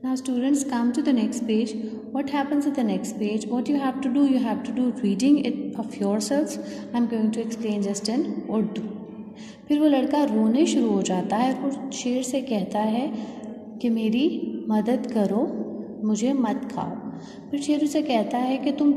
Now students, come to the next page. What happens at the next page? What you have to do reading it of yourselves. I'm going to explain just in Urdu. फिर वो लड़का रोने शुरू हो जाता है और वो शेर से कहता है कि मेरी मदद करो, मुझे मत खाओ। फिर शेर उसे कहता है कि तुम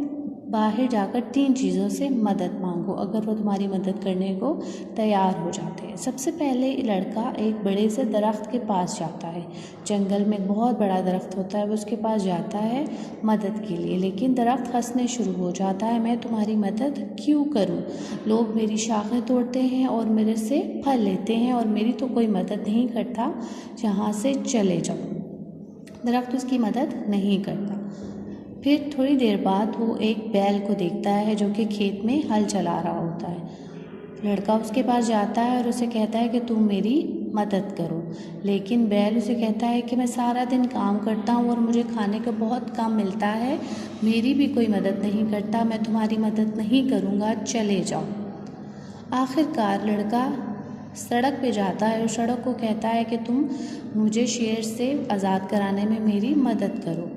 बाहर जाकर 3 चीज़ों से मदद मांगो, अगर वो तुम्हारी मदद करने को तैयार हो जाते हैं। सबसे पहले लड़का एक बड़े से दरख्त के पास जाता है। जंगल में एक बहुत बड़ा दरख्त होता है, वो उसके पास जाता है मदद के लिए, लेकिन दरख्त हंसने शुरू हो जाता है। मैं तुम्हारी मदद क्यों करूं? लोग मेरी शाखें तोड़ते हैं और मेरे से फल लेते हैं और मेरी तो कोई मदद नहीं करता, यहाँ से चले जाओ। दरख्त उसकी मदद नहीं करता। फिर थोड़ी देर बाद वो एक बैल को देखता है जो कि खेत में हल चला रहा होता है। लड़का उसके पास जाता है और उसे कहता है कि तुम मेरी मदद करो, लेकिन बैल उसे कहता है कि मैं सारा दिन काम करता हूँ और मुझे खाने को बहुत कम मिलता है, मेरी भी कोई मदद नहीं करता, मैं तुम्हारी मदद नहीं करूँगा, चले जाओ। आखिरकार लड़का सड़क पे जाता है और सड़क को कहता है कि तुम मुझे शेर से आज़ाद कराने में मेरी मदद करो,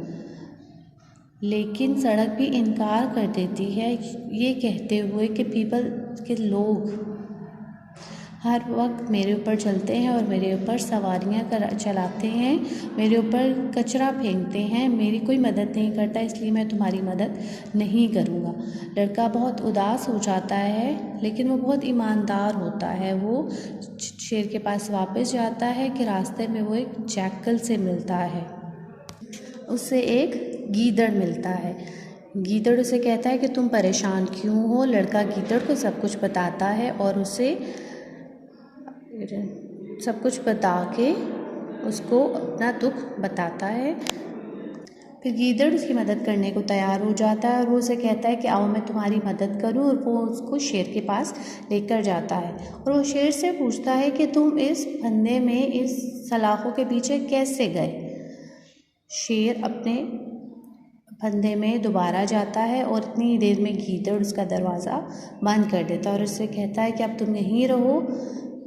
लेकिन सड़क भी इनकार कर देती है, ये कहते हुए कि लोग हर वक्त मेरे ऊपर चलते हैं और मेरे ऊपर सवारियां चलाते हैं, मेरे ऊपर कचरा फेंकते हैं, मेरी कोई मदद नहीं करता, इसलिए मैं तुम्हारी मदद नहीं करूँगा। लड़का बहुत उदास हो जाता है, लेकिन वो बहुत ईमानदार होता है। वो शेर के पास वापस जाता है कि रास्ते में वो एक जैकल से मिलता है, उससे एक गीदड़ मिलता है। गीदड़ उसे कहता है कि तुम परेशान क्यों हो? लड़का गीदड़ को सब कुछ बताता है और उसे सब कुछ बता के उसको अपना दुख बताता है। फिर गीदड़ उसकी मदद करने को तैयार हो जाता है और वो उसे कहता है कि आओ मैं तुम्हारी मदद करूं, और वो उसको शेर के पास लेकर जाता है और वो शेर से पूछता है कि तुम इस फंदे में, इस सलाखों के पीछे कैसे गए? शेर अपने फंदे में दोबारा जाता है और इतनी देर में गीदड़ उसका दरवाज़ा बंद कर देता है और उससे कहता है कि अब तुम यहीं रहो,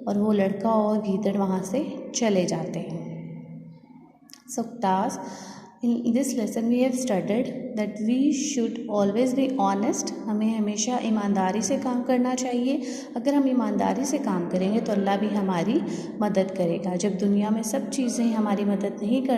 और वो लड़का और गीदड़ वहाँ से चले जाते हैं। So class, in this lesson we have studied that we should always be honest. हमें हमेशा ईमानदारी से काम करना चाहिए। अगर हम ईमानदारी से काम करेंगे तो अल्लाह भी हमारी मदद करेगा। जब दुनिया में सब चीज़ें हमारी मदद नहीं कर